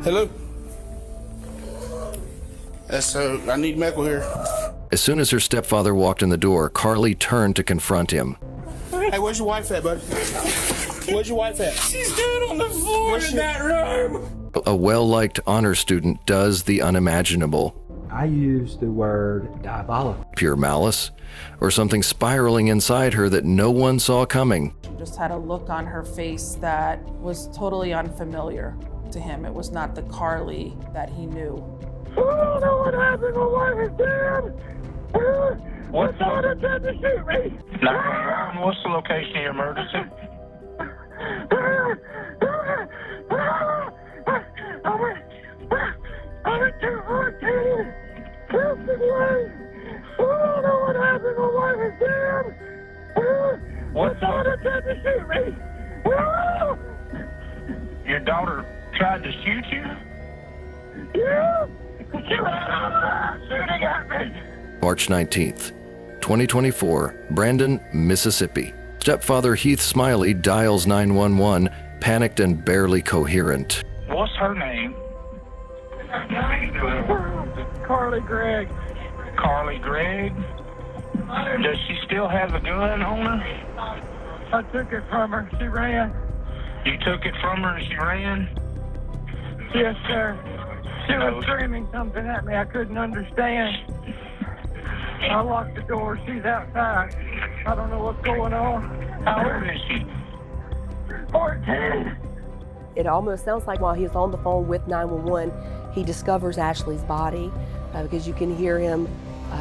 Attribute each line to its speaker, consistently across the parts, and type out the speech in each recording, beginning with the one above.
Speaker 1: Hello? I need medical here.
Speaker 2: As soon as her stepfather walked in the door, Carly turned to confront him.
Speaker 1: Hey, where's your wife at, buddy? Where's your wife at?
Speaker 3: She's dead on the floor in that room.
Speaker 2: A well-liked honor student does the unimaginable.
Speaker 4: I use the word diabolical.
Speaker 2: Pure malice, or something spiraling inside her that no one saw coming.
Speaker 5: She just had a look on her face that was totally unfamiliar to him. It was not the Carly that he knew.
Speaker 6: I don't know what happened. My wife is dead. What's on it? Tried to shoot me.
Speaker 7: What's the location of your emergency?
Speaker 6: I went to 14. Wilson Lane. I don't know what happened. My wife is dead. What's on it? Tried to shoot me.
Speaker 7: Your daughter tried to shoot you?
Speaker 6: Yeah. She ran out of the house shooting at me.
Speaker 2: March 19th, 2024, Brandon, Mississippi. Stepfather Heath Smylie dials 911, panicked and barely coherent.
Speaker 7: What's her name?
Speaker 6: Carly Gregg.
Speaker 7: Carly Gregg? Does she still have a gun on her?
Speaker 6: I took it from her. She ran.
Speaker 7: You took it from her and she ran?
Speaker 6: Yes, sir. She was screaming something at me I couldn't understand. I locked the door. She's outside. I don't know what's going on.
Speaker 7: How old is she?
Speaker 6: 14.
Speaker 8: It almost sounds like while he was on the phone with 911, he discovers Ashley's body because you can hear him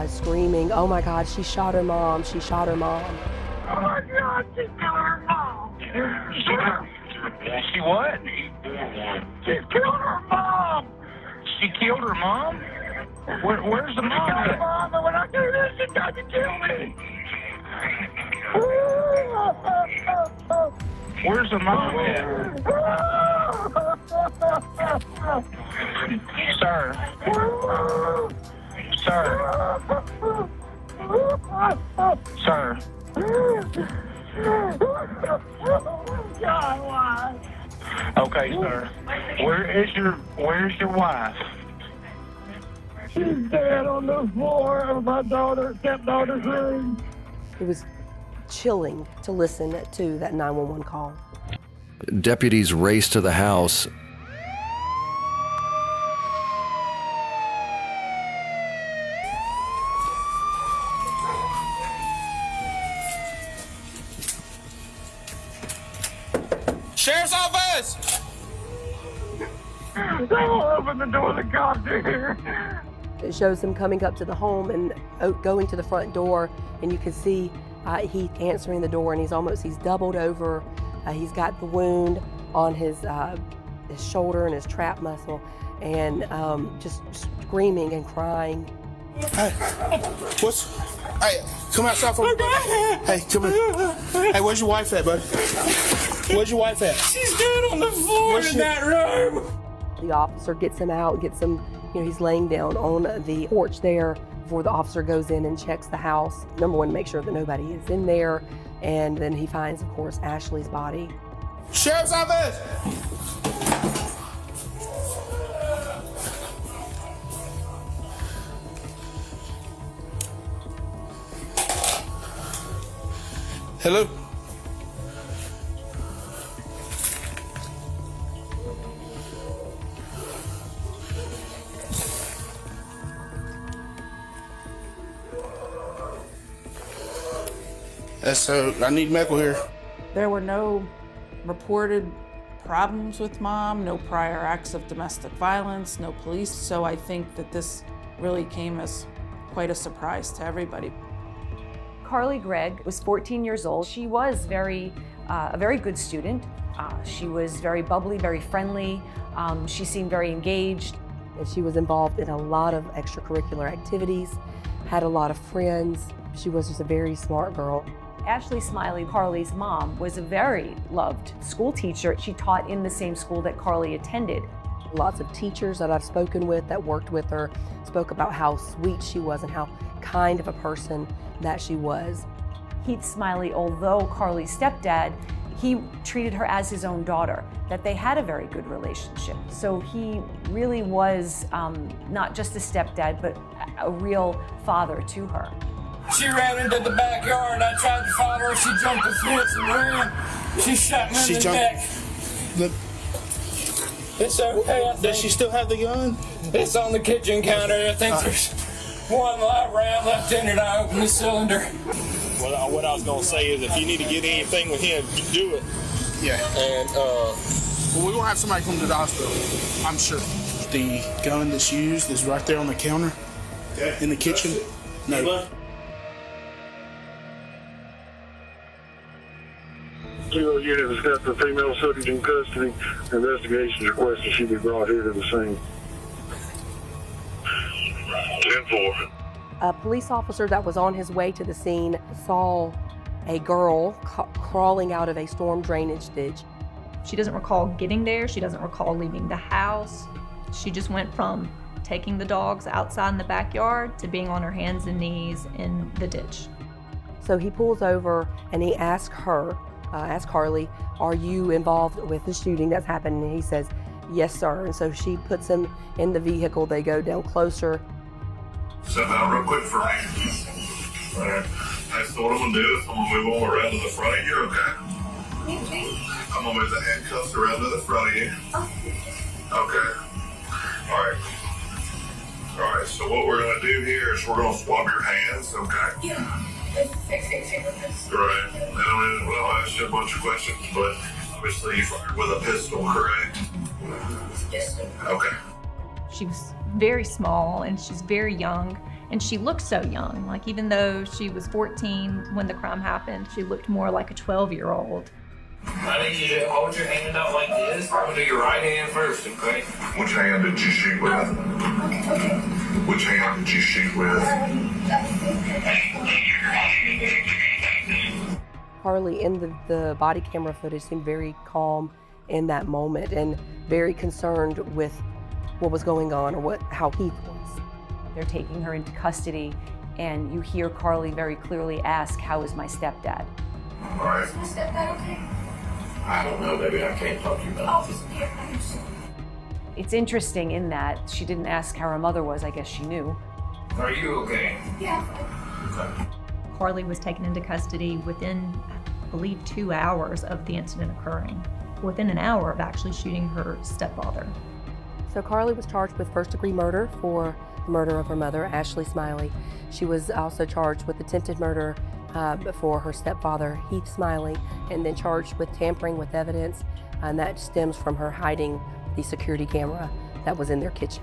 Speaker 8: screaming, "Oh my God, she shot her mom, she shot her mom."
Speaker 6: Oh my God, she killed her mom.
Speaker 7: She what?
Speaker 6: She killed her mom.
Speaker 7: She killed her mom? Where's the mom
Speaker 6: She killed her
Speaker 7: at?
Speaker 6: mom, and when I do this, she tried to kill me.
Speaker 7: Where's the mom at? Sir. Sir.
Speaker 6: God, why?
Speaker 7: Okay, sir. Where's your wife?
Speaker 6: She's dead on the floor of my stepdaughter's room.
Speaker 8: It was chilling to listen to that 911 call.
Speaker 2: Deputies race to the house.
Speaker 1: Sheriff's office!
Speaker 6: Don't open the door, the cops are here.
Speaker 8: It shows him coming up to the home and going to the front door, and you can see Heath answering the door, and he's doubled over. He's got the wound on his shoulder and his trap muscle, and just screaming and crying.
Speaker 1: Hey, hey, come outside for me. Hey, come here. Hey, where's your wife at, buddy? Where's your wife at?
Speaker 3: She's dead on the floor in that room.
Speaker 8: The officer gets him out, gets him, he's laying down on the porch there before the officer goes in and checks the house. Number one, make sure that nobody is in there. And then he finds, of course, Ashley's body.
Speaker 1: Sheriff's office! Hello? I need medical here.
Speaker 5: There were no reported problems with mom, no prior acts of domestic violence, no police. So I think that this really came as quite a surprise to everybody.
Speaker 9: Carly Gregg was 14 years old. She was a very good student. She was very bubbly, very friendly. She seemed very engaged.
Speaker 8: And she was involved in a lot of extracurricular activities, had a lot of friends. She was just a very smart girl.
Speaker 9: Ashley Smylie, Carly's mom, was a very loved school teacher. She taught in the same school that Carly attended.
Speaker 8: Lots of teachers that I've spoken with that worked with her spoke about how sweet she was and how kind of a person that she was.
Speaker 9: Heath Smylie, although Carly's stepdad, He treated her as his own daughter, that they had a very good relationship. So he really was not just a stepdad, but a real father to her.
Speaker 3: She ran into the backyard. I tried to follow her. She jumped the fence and ran. She shot me in the neck. It's okay, I think.
Speaker 1: Does she still have the gun?
Speaker 3: It's on the kitchen counter. I think there's one live round left in it. I opened the cylinder.
Speaker 10: What I was going to say is if you need to get anything with him, do it.
Speaker 1: Yeah.
Speaker 10: And,
Speaker 1: well, we're going to have somebody come to the hospital, I'm sure. The gun that's used is right there on the counter in the kitchen. No.
Speaker 11: Kilo unit has got the female subject in custody. Investigations requested she be brought here to the scene. 10-4.
Speaker 8: A police officer that was on his way to the scene saw a girl crawling out of a storm drainage ditch.
Speaker 12: She doesn't recall getting there. She doesn't recall leaving the house. She just went from taking the dogs outside in the backyard to being on her hands and knees in the ditch.
Speaker 8: So he pulls over and he asks her, Carly, are you involved with the shooting that's happened? And he says, yes, sir. And so she puts him in the vehicle. They go down closer.
Speaker 11: Step out real quick for me. All right. That's what I'm going to do is I'm going to move all around to the front of you, okay? I'm going to move the handcuffs around to the front of you. Okay. All right. All right, so what we're going to do here is we're going to swab your hands, okay?
Speaker 13: Yeah.
Speaker 11: Right. And well, I asked you a bunch of questions, but obviously you fired with a pistol, correct?
Speaker 13: Pistol.
Speaker 11: Okay.
Speaker 12: She was very small and she's very young, and she looked so young. Like, even though she was 14 when the crime happened, she looked more like a 12-year-old.
Speaker 7: I need you to hold your hand out like this. I'm gonna do your right hand first, okay?
Speaker 11: Which hand did you shoot with?
Speaker 13: Okay.
Speaker 11: Which hand did you shoot with?
Speaker 8: Carly, in the body camera footage, seemed very calm in that moment and very concerned with what was going on or how Heath was.
Speaker 9: They're taking her into custody, and you hear Carly very clearly ask, how is my stepdad?
Speaker 11: All right.
Speaker 13: Is my stepdad okay?
Speaker 7: I don't know, baby. I can't talk to you about this.
Speaker 9: It's interesting in that she didn't ask how her mother was. I guess she knew.
Speaker 7: Are you okay?
Speaker 13: Yeah.
Speaker 7: Okay.
Speaker 12: Carly was taken into custody within, I believe, 2 hours of the incident occurring. Within an hour of actually shooting her stepfather.
Speaker 8: So Carly was charged with first-degree murder for the murder of her mother, Ashley Smylie. She was also charged with attempted murder for her stepfather, Heath Smylie, and then charged with tampering with evidence, and that stems from her hiding the security camera that was in their kitchen.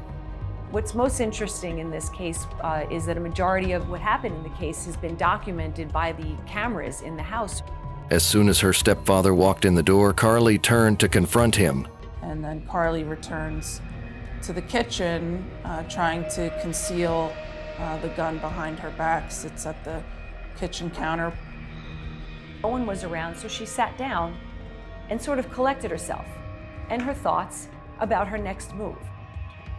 Speaker 9: What's most interesting in this case is that a majority of what happened in the case has been documented by the cameras in the house.
Speaker 2: As soon as her stepfather walked in the door, Carly turned to confront him.
Speaker 5: And then Carly returns to the kitchen, trying to conceal the gun behind her back. Sits at the kitchen counter.
Speaker 9: No one was around, so she sat down and sort of collected herself and her thoughts about her next move.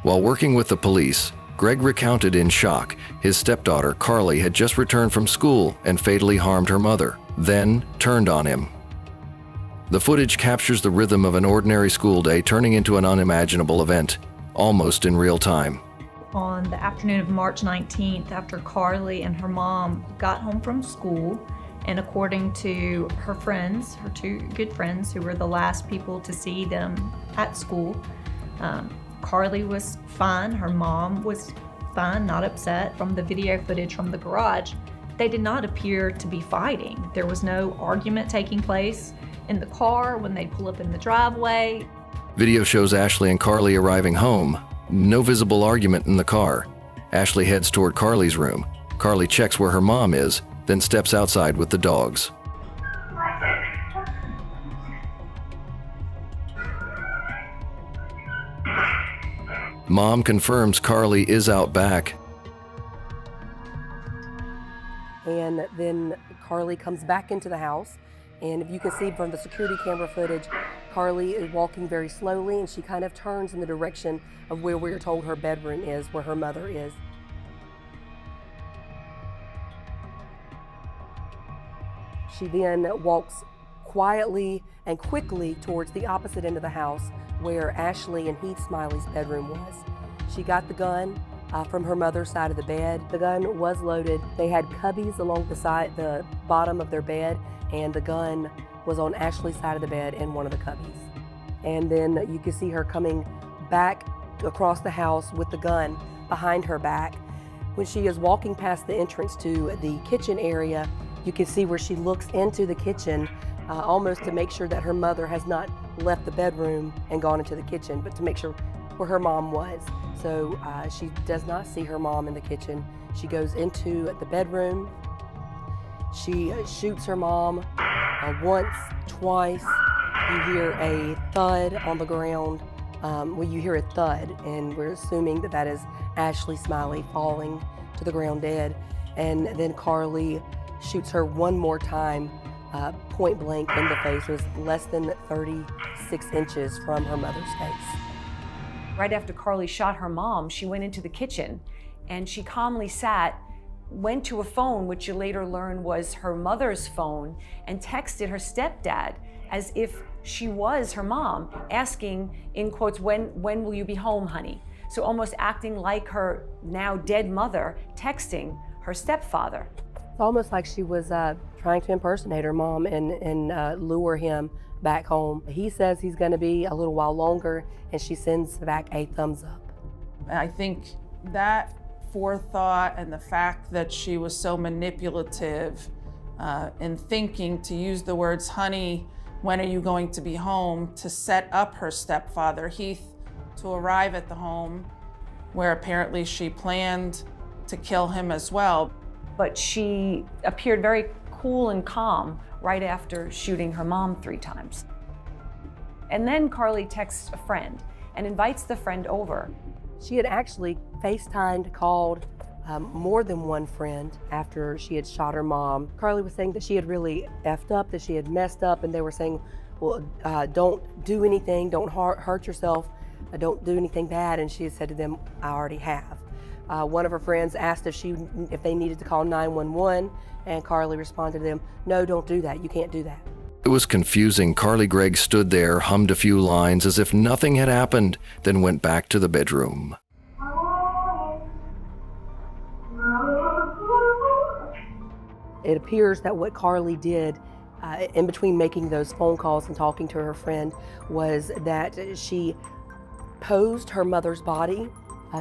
Speaker 2: While working with the police, Gregg recounted in shock his stepdaughter, Carly, had just returned from school and fatally harmed her mother, then turned on him. The footage captures the rhythm of an ordinary school day turning into an unimaginable event, almost in real time.
Speaker 12: On the afternoon of March 19th, after Carly and her mom got home from school, and according to her friends, her two good friends who were the last people to see them at school, Carly was fine, her mom was fine, not upset. From the video footage from the garage, they did not appear to be fighting. There was no argument taking place in the car when they pull up in the driveway.
Speaker 2: Video shows Ashley and Carly arriving home. No visible argument in the car. Ashley heads toward Carly's room. Carly checks where her mom is, then steps outside with the dogs. Mom confirms Carly is out back.
Speaker 8: And then Carly comes back into the house, and if you can see from the security camera footage, Carly is walking very slowly, and she kind of turns in the direction of where we're told her bedroom is, where her mother is. She then walks quietly and quickly towards the opposite end of the house where Ashley and Heath Smylie's bedroom was. She got the gun from her mother's side of the bed. The gun was loaded. They had cubbies along the bottom of their bed, and the gun was on Ashley's side of the bed in one of the cubbies. And then you can see her coming back across the house with the gun behind her back. When she is walking past the entrance to the kitchen area, you can see where she looks into the kitchen almost to make sure that her mother has not left the bedroom and gone into the kitchen, but to make sure where her mom was. So she does not see her mom in the kitchen. She goes into the bedroom. She shoots her mom once, twice. You hear a thud on the ground. Well, you hear a thud, and we're assuming that that is Ashley Smylie falling to the ground dead. And then Carly shoots her one more time, point blank in the face. It was less than 36 inches from her mother's face.
Speaker 9: Right after Carly shot her mom, she went into the kitchen and she calmly sat, went to a phone, which you later learned was her mother's phone, and texted her stepdad as if she was her mom, asking, in quotes, when will you be home, honey? So almost acting like her now dead mother, texting her stepfather.
Speaker 8: It's almost like she was trying to impersonate her mom and lure him back home. He says he's going to be a little while longer, and she sends back a thumbs up.
Speaker 5: I think that forethought and the fact that she was so manipulative in thinking to use the words, honey, when are you going to be home, to set up her stepfather, Heath, to arrive at the home where apparently she planned to kill him as well.
Speaker 9: But she appeared very cool and calm right after shooting her mom 3 times. And then Carly texts a friend and invites the friend over.
Speaker 8: She had actually FaceTimed, called more than one friend after she had shot her mom. Carly was saying that she had really effed up, that she had messed up, and they were saying, well, don't do anything, don't hurt yourself, don't do anything bad, and she had said to them, I already have. One of her friends asked if they needed to call 911, and Carly responded to them, no, don't do that, you can't do that.
Speaker 2: It was confusing. Carly Gregg stood there, hummed a few lines as if nothing had happened, then went back to the bedroom.
Speaker 8: It appears that what Carly did in between making those phone calls and talking to her friend was that she posed her mother's body.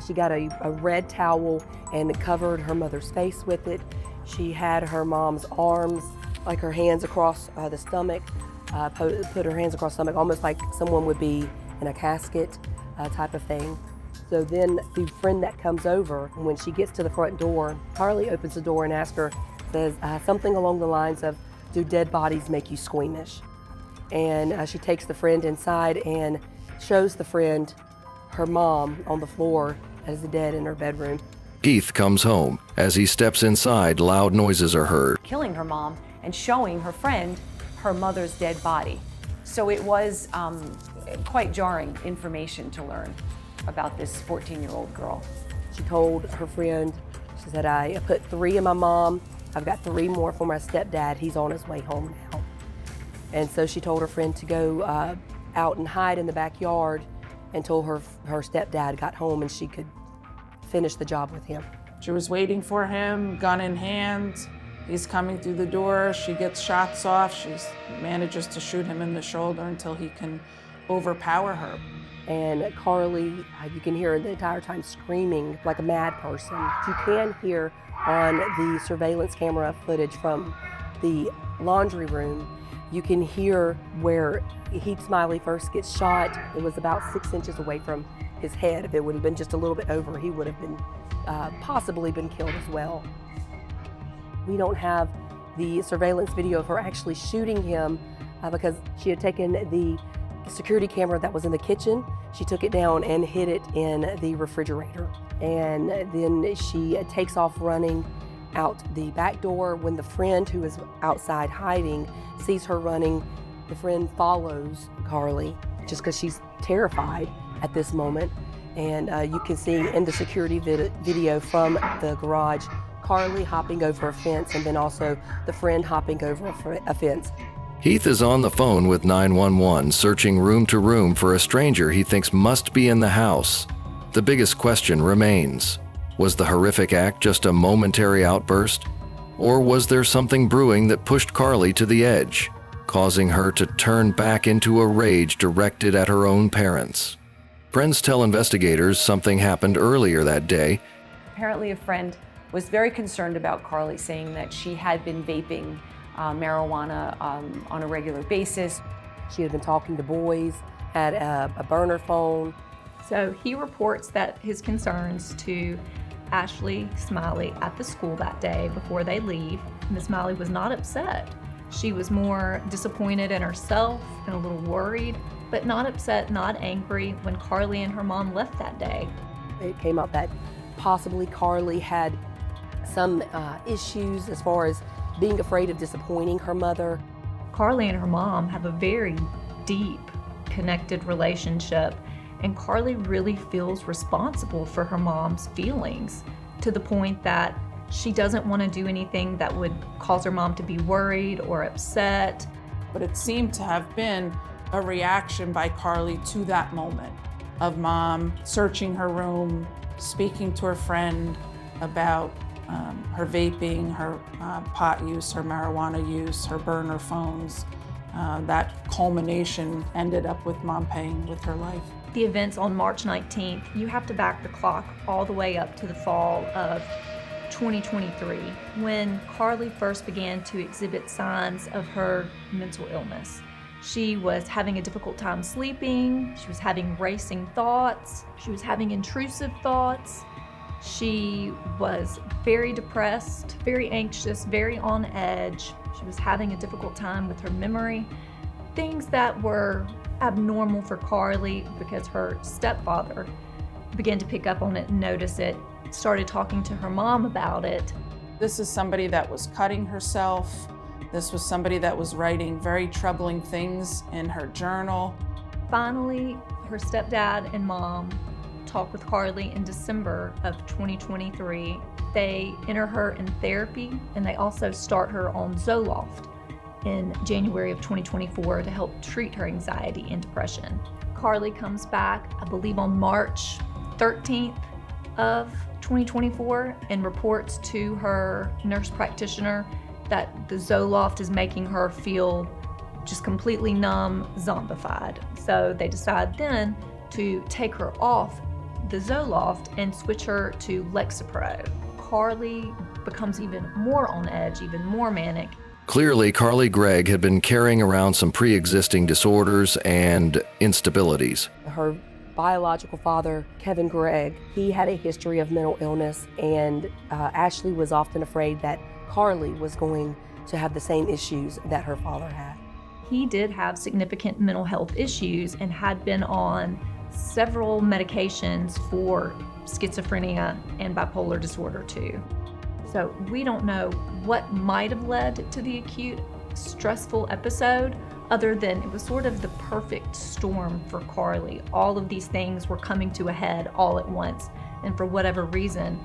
Speaker 8: She got a red towel and covered her mother's face with it. She had her mom's arms, like her hands across the stomach, put her hands across the stomach, almost like someone would be in a casket type of thing. So then the friend that comes over, when she gets to the front door, Carly opens the door and asks her, says something along the lines of, do dead bodies make you squeamish? And she takes the friend inside and shows the friend her mom on the floor as dead in her bedroom.
Speaker 2: Heath comes home. As he steps inside, loud noises are heard.
Speaker 9: Killing her mom and showing her friend her mother's dead body. So it was quite jarring information to learn about this 14-year-old girl.
Speaker 8: She told her friend, she said, I put 3 in my mom, I've got 3 more for my stepdad, he's on his way home now. And so she told her friend to go out and hide in the backyard until her stepdad got home and she could finish the job with him.
Speaker 5: She was waiting for him, gun in hand. He's coming through the door. She gets shots off. She manages to shoot him in the shoulder until he can overpower her.
Speaker 8: And Carly, you can hear her the entire time screaming like a mad person. You can hear on the surveillance camera footage from the laundry room, you can hear where Heath Smylie first gets shot. It was about 6 inches away from his head. If it would have been just a little bit over, he would have been possibly been killed as well. We don't have the surveillance video of her actually shooting him because she had taken the security camera that was in the kitchen. She took it down and hid it in the refrigerator. And then she takes off running out the back door. When the friend who is outside hiding sees her running, the friend follows Carly just because she's terrified at this moment. And you can see in the security video from the garage, Carly hopping over a fence and then also the friend hopping over a fence.
Speaker 2: Heath is on the phone with 911, searching room to room for a stranger he thinks must be in the house. The biggest question remains: was the horrific act just a momentary outburst? Or was there something brewing that pushed Carly to the edge, causing her to turn back into a rage directed at her own parents? Friends tell investigators something happened earlier that day.
Speaker 9: Apparently a friend was very concerned about Carly, saying that she had been vaping marijuana on a regular basis.
Speaker 8: She had been talking to boys, had a burner phone.
Speaker 12: So he reports that his concerns to Ashley Smylie at the school that day before they leave. Ms. Smylie was not upset. She was more disappointed in herself and a little worried, but not upset, not angry when Carly and her mom left that day.
Speaker 8: It came up that possibly Carly had some issues as far as being afraid of disappointing her mother.
Speaker 12: Carly and her mom have a very deep, connected relationship, and Carly really feels responsible for her mom's feelings, to the point that she doesn't want to do anything that would cause her mom to be worried or upset.
Speaker 5: But it seemed to have been a reaction by Carly to that moment of mom searching her room, speaking to her friend about her vaping, her pot use, her marijuana use, her burner phones. That culmination ended up with mom paying with her life.
Speaker 12: The events on March 19th, you have to back the clock all the way up to the fall of 2023, when Carly first began to exhibit signs of her mental illness. She was having a difficult time sleeping, she was having racing thoughts, she was having intrusive thoughts. She was very depressed, very anxious, very on edge. She was having a difficult time with her memory. Things that were abnormal for Carly because her stepfather began to pick up on it and notice it, started talking to her mom about it.
Speaker 5: This is somebody that was cutting herself. This was somebody that was writing very troubling things in her journal.
Speaker 12: Finally, her stepdad and mom talked with Carly in December of 2023. They enter her in therapy, and they also start her on Zoloft in January of 2024 to help treat her anxiety and depression. Carly comes back, I believe on March 13th of 2024, and reports to her nurse practitioner that the Zoloft is making her feel just completely numb, zombified. So they decide then to take her off the Zoloft and switch her to Lexapro. Carly becomes even more on edge, even more manic.
Speaker 2: Clearly, Carly Gregg had been carrying around some pre-existing disorders and instabilities.
Speaker 8: Her biological father, Kevin Gregg, he had a history of mental illness, and Ashley was often afraid that Carly was going to have the same issues that her father had.
Speaker 12: He did have significant mental health issues and had been on several medications for schizophrenia and bipolar disorder too. So we don't know what might have led to the acute stressful episode, other than it was sort of the perfect storm for Carly. All of these things were coming to a head all at once, and for whatever reason,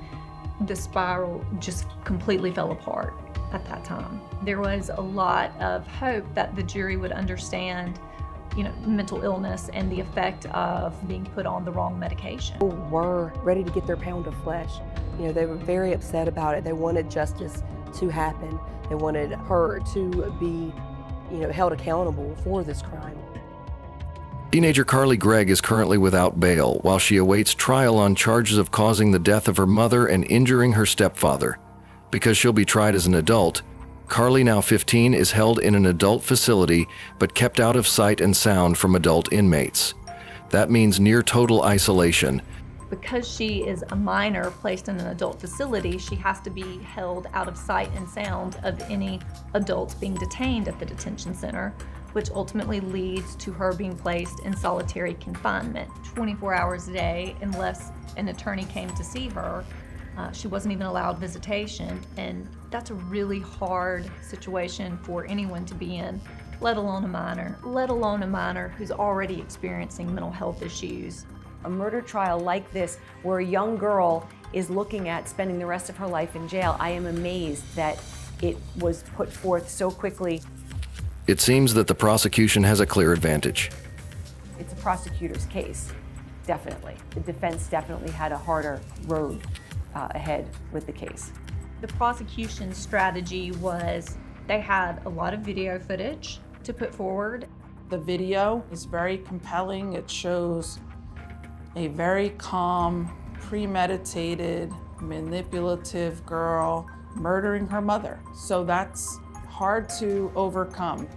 Speaker 12: the spiral just completely fell apart at that time. There was a lot of hope that the jury would understand, mental illness and the effect of being put on the wrong medication.
Speaker 8: People were ready to get their pound of flesh. They were very upset about it. They wanted justice to happen. They wanted her to be, held accountable for this crime.
Speaker 2: Teenager Carly Gregg is currently without bail while she awaits trial on charges of causing the death of her mother and injuring her stepfather. Because she'll be tried as an adult, Carly, now 15, is held in an adult facility but kept out of sight and sound from adult inmates. That means near total isolation.
Speaker 12: Because she is a minor placed in an adult facility, she has to be held out of sight and sound of any adults being detained at the detention center, which ultimately leads to her being placed in solitary confinement 24 hours a day unless an attorney came to see her. She wasn't even allowed visitation, and that's a really hard situation for anyone to be in, let alone a minor who's already experiencing mental health issues.
Speaker 9: A murder trial like this, where a young girl is looking at spending the rest of her life in jail, I am amazed that it was put forth so quickly.
Speaker 2: It seems that the prosecution has a clear advantage.
Speaker 9: It's a prosecutor's case, definitely. The defense definitely had a harder road ahead with the case.
Speaker 12: The prosecution's strategy was they had a lot of video footage to put forward.
Speaker 5: The video is very compelling. It shows a very calm, premeditated, manipulative girl murdering her mother. So that's hard to overcome.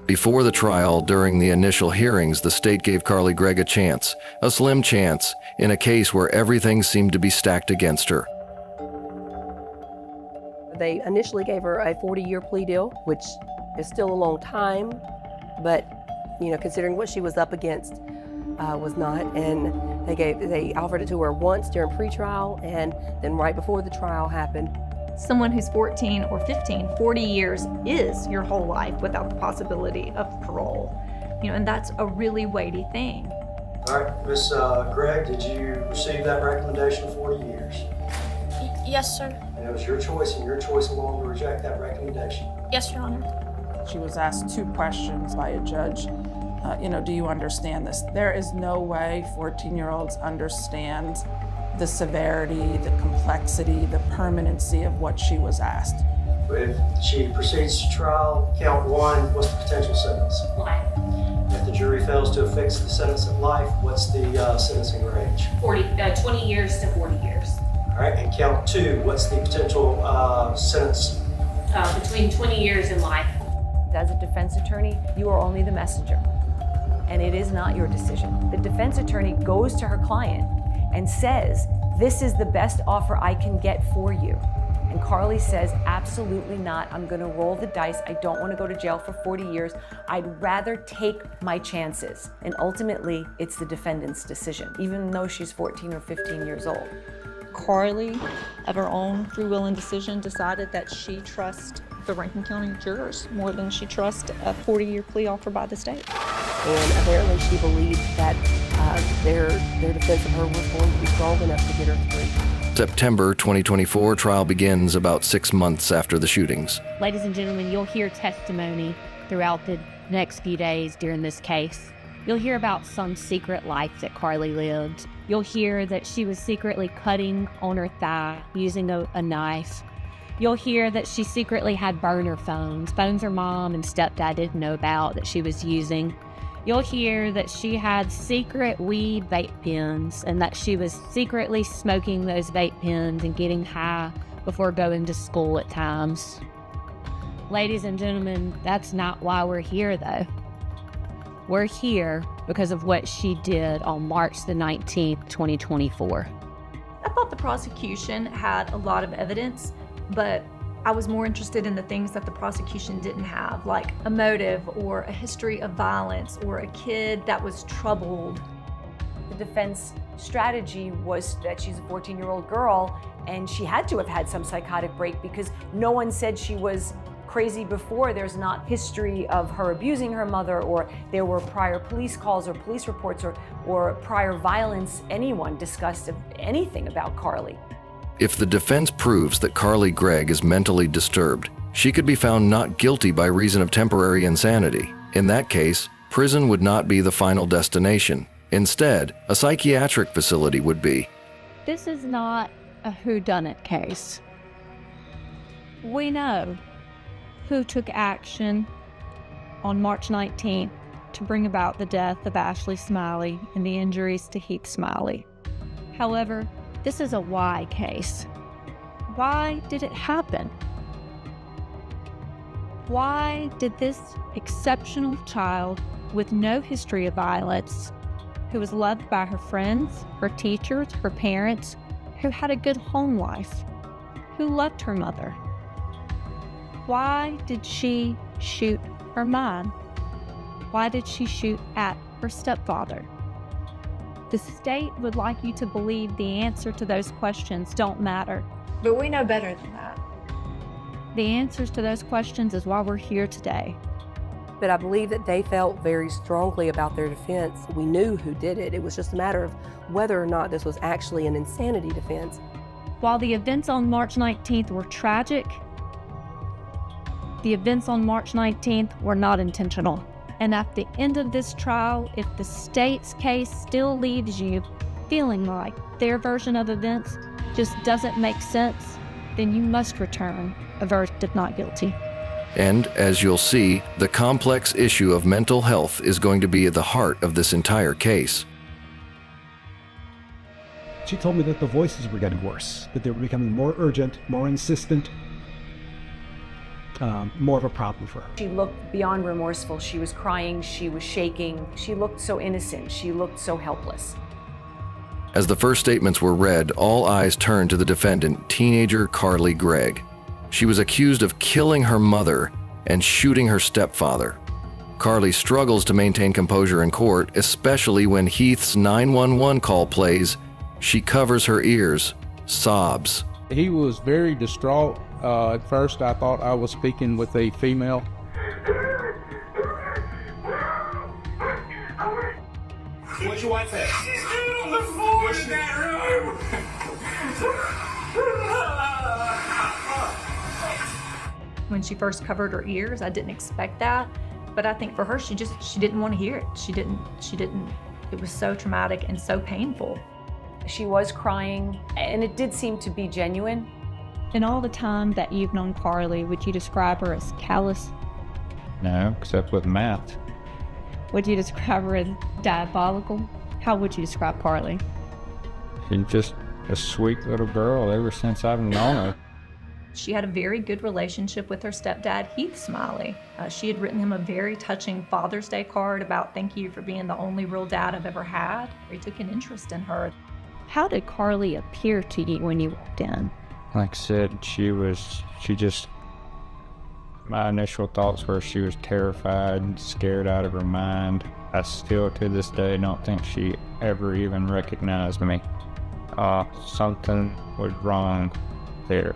Speaker 2: Before the trial, during the initial hearings, the state gave Carly Gregg a chance, a slim chance, in a case where everything seemed to be stacked against her.
Speaker 8: They initially gave her a 40-year plea deal, which is still a long time, but considering what she was up against, was not. And they offered it to her once during pretrial, and then right before the trial happened.
Speaker 12: Someone who's 14 or 15, 40 years is your whole life without the possibility of parole. And that's a really weighty thing.
Speaker 14: All right, Miss Gregg, did you receive that recommendation of 40 years?
Speaker 13: Yes, sir.
Speaker 14: And it was your choice and your choice alone to reject that recommendation?
Speaker 13: Yes, Your Honor.
Speaker 5: She was asked 2 questions by a judge. Do you understand this? There is no way 14-year-olds understand the severity, the complexity, the permanency of what she was asked.
Speaker 14: If she proceeds to trial, count 1, what's the potential sentence?
Speaker 15: Life.
Speaker 14: If the jury fails to affix the sentence at life, what's the sentencing range?
Speaker 15: 20 years to 40 years.
Speaker 14: All right, and count 2, what's the potential sentence?
Speaker 15: Between 20 years and life.
Speaker 9: As a defense attorney, you are only the messenger, and it is not your decision. The defense attorney goes to her client and says, this is the best offer I can get for you. And Carly says, absolutely not. I'm gonna roll the dice. I don't wanna go to jail for 40 years. I'd rather take my chances. And ultimately, it's the defendant's decision, even though she's 14 or 15 years old.
Speaker 12: Carly, of her own free will and decision, decided that she trusts the Rankin County jurors more than she trusts a 40-year plea offer by the state.
Speaker 8: And apparently she believed that their defense of her was going to be strong enough to get her through.
Speaker 2: September 2024 trial begins about 6 months after the shootings.
Speaker 16: Ladies and gentlemen, you'll hear testimony throughout the next few days during this case. You'll hear about some secret life that Carly lived. You'll hear that she was secretly cutting on her thigh using a knife. You'll hear that she secretly had burner phones her mom and stepdad didn't know about that she was using. You'll hear that she had secret weed vape pens and that she was secretly smoking those vape pens and getting high before going to school at times. Ladies and gentlemen, that's not why we're here though. We're here because of what she did on March the 19th, 2024.
Speaker 12: I thought the prosecution had a lot of evidence, but I was more interested in the things that the prosecution didn't have, like a motive or a history of violence or a kid that was troubled.
Speaker 9: The defense strategy was that she's a 14-year-old girl and she had to have had some psychotic break because no one said she was crazy before. There's not history of her abusing her mother, or there were prior police calls or police reports or prior violence anyone discussed of anything about Carly.
Speaker 2: If the defense proves that Carly Gregg is mentally disturbed, she could be found not guilty by reason of temporary insanity. In that case, prison would not be the final destination. Instead, a psychiatric facility would be.
Speaker 16: This is not a whodunit case. We know who took action on March 19th to bring about the death of Ashley Smylie and the injuries to Heath Smylie. However, this is a why case. Why did it happen? Why did this exceptional child with no history of violence, who was loved by her friends, her teachers, her parents, who had a good home life, who loved her mother, why did she shoot her mom? Why did she shoot at her stepfather? The state would like you to believe the answer to those questions don't matter.
Speaker 12: But we know better than that.
Speaker 16: The answers to those questions is why we're here today.
Speaker 8: But I believe that they felt very strongly about their defense. We knew who did it. It was just a matter of whether or not this was actually an insanity defense.
Speaker 16: While the events on March 19th were tragic, The events on March 19th were not intentional. And at the end of this trial, if the state's case still leaves you feeling like their version of events just doesn't make sense, then you must return a verdict of not guilty.
Speaker 2: And as you'll see, the complex issue of mental health is going to be at the heart of this entire case.
Speaker 4: She told me that the voices were getting worse, that they were becoming more urgent, more insistent, more of a problem for her.
Speaker 9: She looked beyond remorseful. She was crying, she was shaking. She looked so innocent, she looked so helpless.
Speaker 2: As the first statements were read, all eyes turned to the defendant, teenager Carly Gregg. She was accused of killing her mother and shooting her stepfather. Carly struggles to maintain composure in court, especially when Heath's 911 call plays. She covers her ears, sobs.
Speaker 17: He was very distraught. At first, I thought I was speaking with a female.
Speaker 1: Where's your wife at?
Speaker 3: She's still on the floor in that room.
Speaker 12: When she first covered her ears, I didn't expect that, but I think for her, she didn't want to hear it. She didn't, it was so traumatic and so painful.
Speaker 9: She was crying, and it did seem to be genuine.
Speaker 16: In all the time that you've known Carly, would you describe her as callous?
Speaker 17: No, except with math.
Speaker 16: Would you describe her as diabolical? How would you describe Carly?
Speaker 17: She's just a sweet little girl ever since I've known her.
Speaker 12: She had a very good relationship with her stepdad, Heath Smylie. She had written him a very touching Father's Day card about thank you for being the only real dad I've ever had. He took an interest in her.
Speaker 16: How did Carly appear to you when you walked in?
Speaker 17: Like I said, my initial thoughts were she was terrified, scared out of her mind. I still to this day don't think she ever even recognized me. Something was wrong there.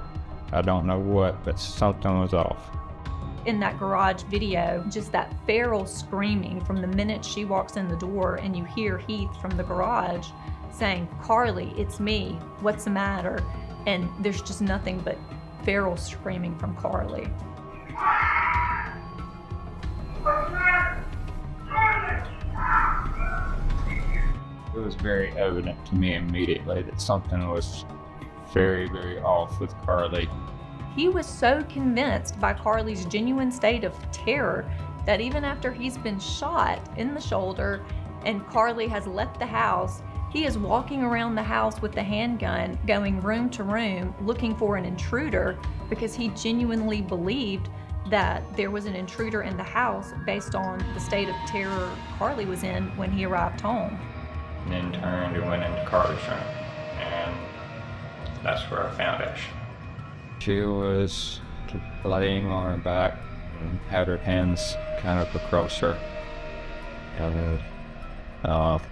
Speaker 17: I don't know what, but something was off.
Speaker 12: In that garage video, just that feral screaming from the minute she walks in the door and you hear Heath from the garage saying, "Carly, it's me, what's the matter?" And there's just nothing but feral screaming from Carly.
Speaker 17: It was very evident to me immediately that something was very, very off with Carly.
Speaker 12: He was so convinced by Carly's genuine state of terror that even after he's been shot in the shoulder and Carly has left the house, he is walking around the house with the handgun, going room to room, looking for an intruder because he genuinely believed that there was an intruder in the house based on the state of terror Carly was in when he arrived home.
Speaker 17: And then turned and went into Carly's room, and that's where I found Ashley. She was laying on her back and had her hands kind of across her, and a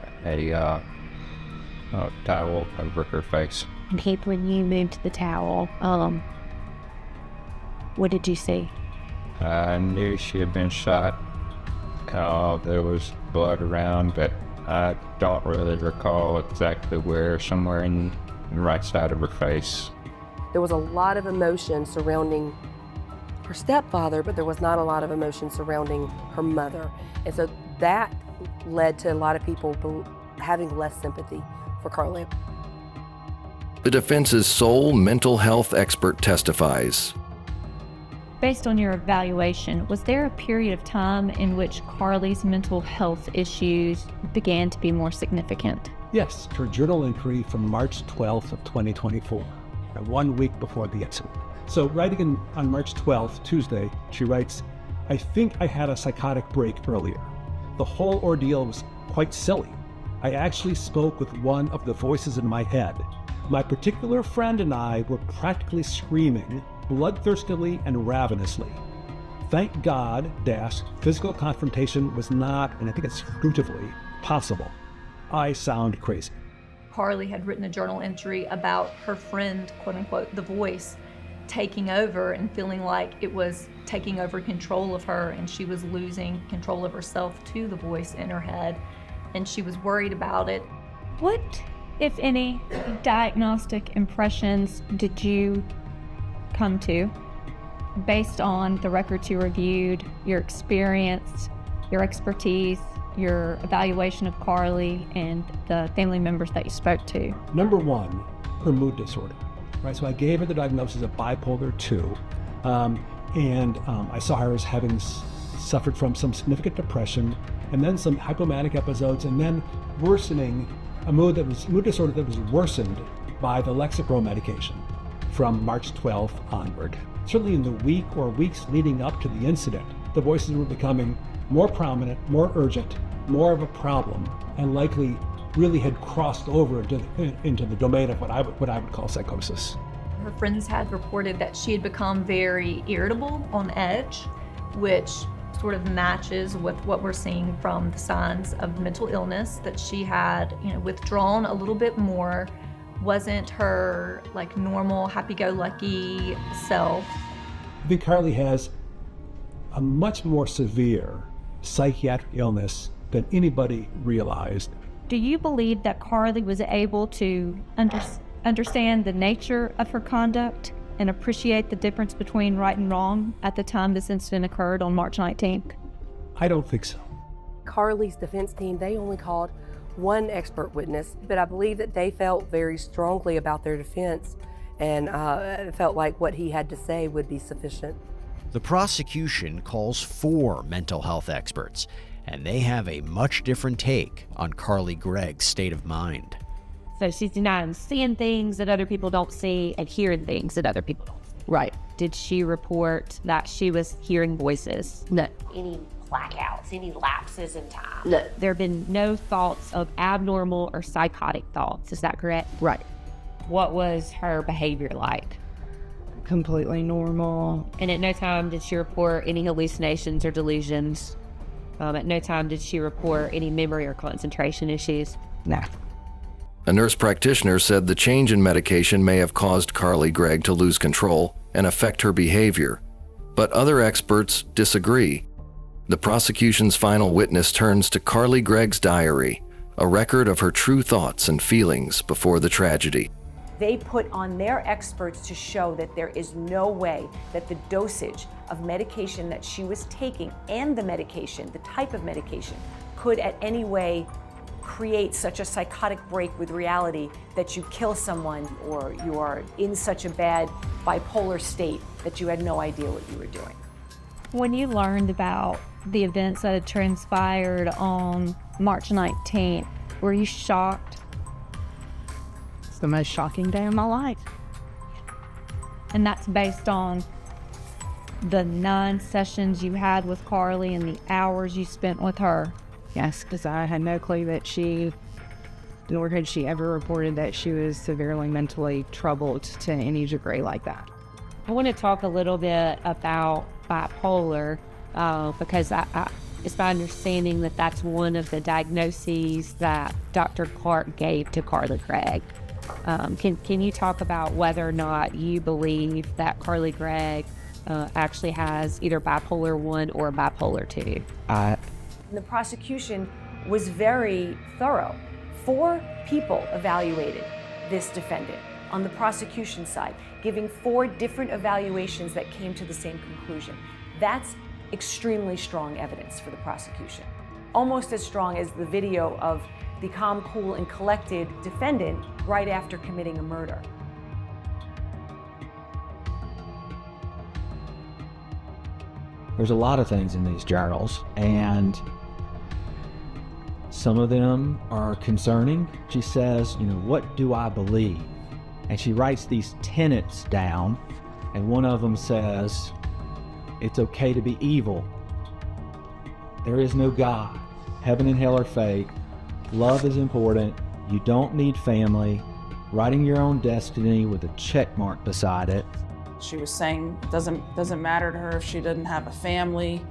Speaker 17: towel over her face.
Speaker 16: And Heath, when you moved the towel, what did you see?
Speaker 17: I knew she had been shot. There was blood around, but I don't really recall exactly where, somewhere in the right side of her face.
Speaker 8: There was a lot of emotion surrounding her stepfather, but there was not a lot of emotion surrounding her mother. And so that led to a lot of people having less sympathy for Carly.
Speaker 2: The defense's sole mental health expert testifies.
Speaker 16: Based on your evaluation, was there a period of time in which Carly's mental health issues began to be more significant?
Speaker 4: Yes, her journal entry from March 12th of 2024, 1 week before the incident. So writing on March 12th, Tuesday, she writes, "I think I had a psychotic break earlier. The whole ordeal was quite silly. I actually spoke with one of the voices in my head. My particular friend and I were practically screaming, bloodthirstily and ravenously. Thank God, physical confrontation was not, and I think it's exclusively, possible. I sound crazy."
Speaker 12: Carly had written a journal entry about her friend, quote unquote, the voice, taking over and feeling like it was taking over control of her and she was losing control of herself to the voice in her head, and she was worried about it.
Speaker 16: What, if any, diagnostic impressions did you come to?
Speaker 12: based on the records you reviewed, your experience, your expertise, your evaluation of Carly and the family members that you spoke to?
Speaker 4: Number one, her mood disorder, right? So I gave her the diagnosis of bipolar 2, and I saw her as having suffered from some significant depression, and then some hypomanic episodes, and then worsening a mood disorder that was worsened by the Lexapro medication from March 12th onward. Certainly in the week or weeks leading up to the incident, the voices were becoming more prominent, more urgent, more of a problem, and likely really had crossed over into the domain of what I would call psychosis.
Speaker 12: Her friends had reported that she had become very irritable, on edge, which sort of matches with what we're seeing from the signs of mental illness, that she had, withdrawn a little bit more, wasn't her like normal happy-go-lucky self.
Speaker 4: I think Carly has a much more severe psychiatric illness than anybody realized.
Speaker 12: Do you believe that Carly was able to understand the nature of her conduct and appreciate the difference between right and wrong at the time this incident occurred on March 19th?
Speaker 4: I don't think so.
Speaker 8: Carly's defense team, they only called one expert witness, but I believe that they felt very strongly about their defense and felt like what he had to say would be sufficient.
Speaker 18: The prosecution calls 4 mental health experts, and they have a much different take on Carly Gregg's state of mind.
Speaker 16: So she's denying seeing things that other people don't see and hearing things that other people don't see.
Speaker 8: Right.
Speaker 16: Did she report that she was hearing voices?
Speaker 8: No.
Speaker 15: Any blackouts, any lapses in time?
Speaker 8: No.
Speaker 16: There have been no thoughts of abnormal or psychotic thoughts. Is that correct?
Speaker 8: Right.
Speaker 16: What was her behavior like?
Speaker 19: Completely normal.
Speaker 16: And at no time did she report any hallucinations or delusions? At no time did she report any memory or concentration issues?
Speaker 19: No.
Speaker 2: A nurse practitioner said the change in medication may have caused Carly Gregg to lose control and affect her behavior, but other experts disagree. The prosecution's final witness turns to Carly Gregg's diary, a record of her true thoughts and feelings before the tragedy.
Speaker 9: They put on their experts to show that there is no way that the dosage of medication that she was taking and the medication, the type of medication, could at any way create such a psychotic break with reality that you kill someone or you are in such a bad bipolar state that you had no idea what you were doing.
Speaker 12: When you learned about the events that had transpired on March 19th, were you shocked?
Speaker 19: It's the most shocking day of my life.
Speaker 12: And that's based on the 9 sessions you had with Carly and the hours you spent with her.
Speaker 19: Yes, because I had no clue that nor had she ever reported that she was severely mentally troubled to any degree like that.
Speaker 16: I want to talk a little bit about bipolar because it's my understanding that that's one of the diagnoses that Dr. Clark gave to Carly Gregg. Can you talk about whether or not you believe that Carly Gregg actually has either bipolar 1 or bipolar 2?
Speaker 9: The prosecution was very thorough. 4 people evaluated this defendant on the prosecution side, giving 4 different evaluations that came to the same conclusion. That's extremely strong evidence for the prosecution. Almost as strong as the video of the calm, cool, and collected defendant right after committing a murder.
Speaker 20: There's a lot of things in these journals, and some of them are concerning. She says, what do I believe? And she writes these tenets down, and one of them says, it's okay to be evil. There is no God. Heaven and hell are fake. Love is important. You don't need family. Writing your own destiny with a check mark beside it.
Speaker 5: She was saying it doesn't matter to her if she didn't have a family.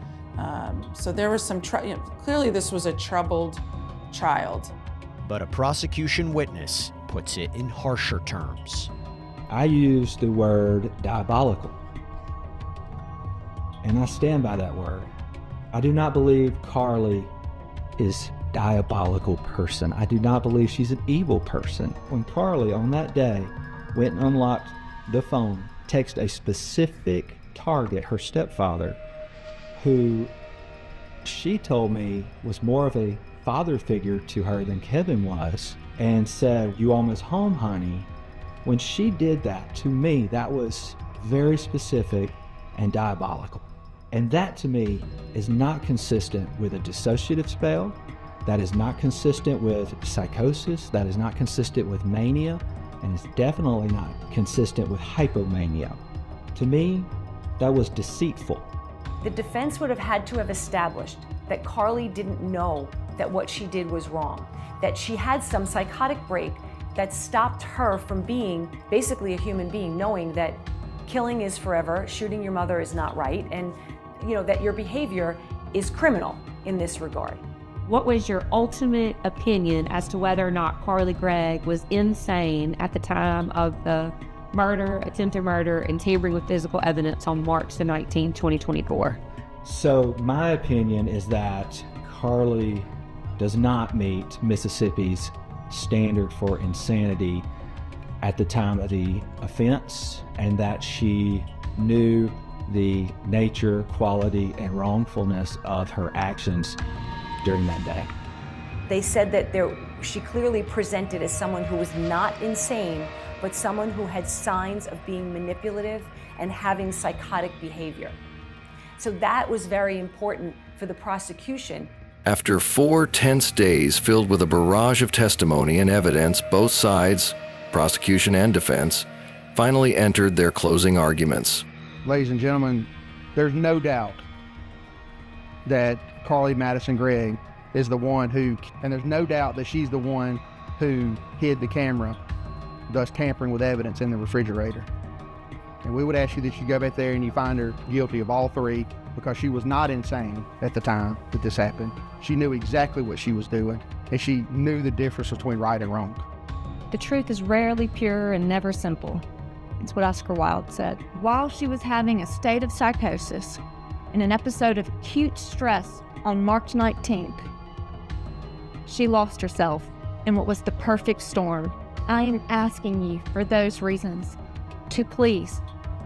Speaker 5: So there was some, clearly this was a troubled child.
Speaker 18: But a prosecution witness puts it in harsher terms.
Speaker 20: I use the word diabolical, and I stand by that word. I do not believe Carly is a diabolical person. I do not believe she's an evil person. When Carly on that day went and unlocked the phone, texted a specific target, her stepfather, who she told me was more of a father figure to her than Kevin was, and said, "You almost home, honey." When she did that to me, that was very specific and diabolical. And that to me is not consistent with a dissociative spell. That is not consistent with psychosis. That is not consistent with mania. And it's definitely not consistent with hypomania. To me, that was deceitful.
Speaker 9: The defense would have had to have established that Carly didn't know that what she did was wrong, that she had some psychotic break that stopped her from being basically a human being, knowing that killing is forever, shooting your mother is not right, and that your behavior is criminal in this regard.
Speaker 16: What was your ultimate opinion as to whether or not Carly Gregg was insane at the time of the murder, attempted murder, and tampering with physical evidence on March the 19th, 2024?
Speaker 20: So my opinion is that Carly does not meet Mississippi's standard for insanity at the time of the offense, and that she knew the nature, quality, and wrongfulness of her actions during that day.
Speaker 9: They said that she clearly presented as someone who was not insane, but someone who had signs of being manipulative and having psychotic behavior. So that was very important for the prosecution.
Speaker 2: After 4 tense days filled with a barrage of testimony and evidence, both sides, prosecution and defense, finally entered their closing arguments.
Speaker 21: Ladies and gentlemen, there's no doubt that Carly Madison Gregg is the one and there's no doubt that she's the one who hid the camera, thus tampering with evidence in the refrigerator. And we would ask you that you go back there and you find her guilty of all 3, because she was not insane at the time that this happened. She knew exactly what she was doing, and she knew the difference between right and wrong.
Speaker 12: The truth is rarely pure and never simple. It's what Oscar Wilde said. While she was having a state of psychosis in an episode of acute stress on March 19th, she lost herself in what was the perfect storm. I am asking you, for those reasons, to please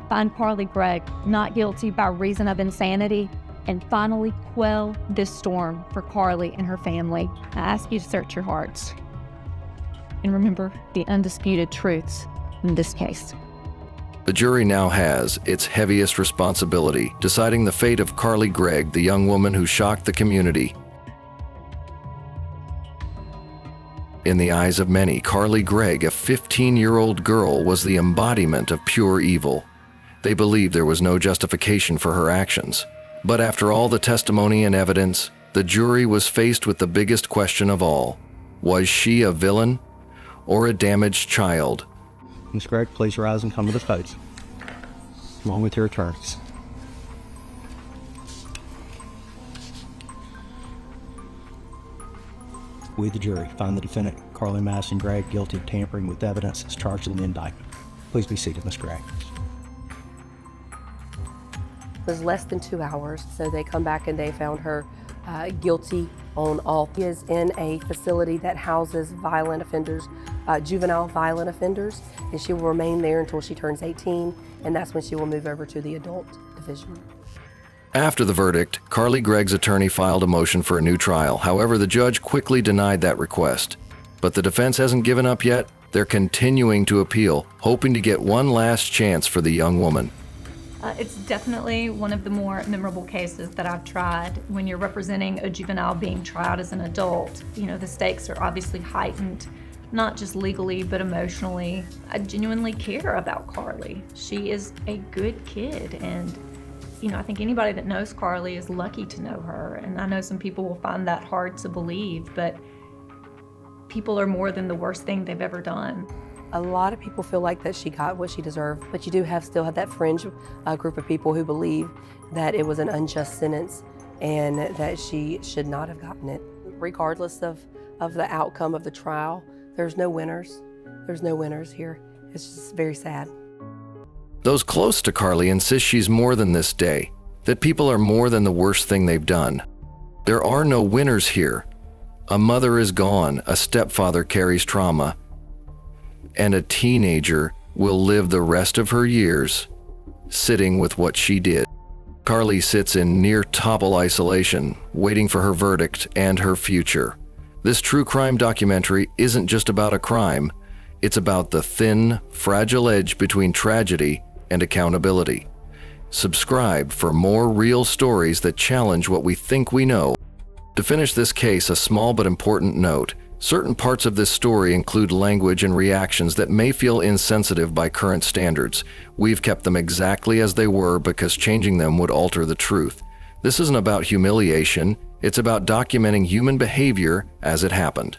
Speaker 12: find Carly Gregg not guilty by reason of insanity, and finally quell this storm for Carly and her family. I ask you to search your hearts and remember the undisputed truths in this case.
Speaker 2: The jury now has its heaviest responsibility, deciding the fate of Carly Gregg, the young woman who shocked the community. In the eyes of many, Carly Gregg, a 15-year-old girl, was the embodiment of pure evil. They believed there was no justification for her actions. But after all the testimony and evidence, the jury was faced with the biggest question of all. Was she a villain or a damaged child?
Speaker 20: Ms. Gregg, please rise and come to the podium, along with your attorneys. We, the jury, find the defendant, Carly Madison Gregg, guilty of tampering with evidence as charged in the indictment. Please be seated, Ms. Gregg.
Speaker 8: It was less than 2 hours, so they come back and they found her guilty on all. She is in a facility that houses violent offenders, juvenile violent offenders, and she will remain there until she turns 18, and that's when she will move over to the adult division.
Speaker 2: After the verdict, Carly Gregg's attorney filed a motion for a new trial. However, the judge quickly denied that request. But the defense hasn't given up yet. They're continuing to appeal, hoping to get one last chance for the young woman.
Speaker 12: It's definitely one of the more memorable cases that I've tried. When you're representing a juvenile being tried as an adult, the stakes are obviously heightened, not just legally, but emotionally. I genuinely care about Carly. She is a good kid, and I think anybody that knows Carly is lucky to know her. And I know some people will find that hard to believe, but people are more than the worst thing they've ever done.
Speaker 8: A lot of people feel like that she got what she deserved, but you do still have that fringe group of people who believe that it was an unjust sentence and that she should not have gotten it. Regardless of the outcome of the trial, there's no winners. There's no winners here. It's just very sad.
Speaker 2: Those close to Carly insist she's more than this day, that people are more than the worst thing they've done. There are no winners here. A mother is gone, a stepfather carries trauma, and a teenager will live the rest of her years sitting with what she did. Carly sits in near total isolation, waiting for her verdict and her future. This true crime documentary isn't just about a crime, it's about the thin, fragile edge between tragedy and accountability. Subscribe for more real stories that challenge what we think we know. To finish this case, a small but important note. Certain parts of this story include language and reactions that may feel insensitive by current standards. We've kept them exactly as they were because changing them would alter the truth. This isn't about humiliation, it's about documenting human behavior as it happened.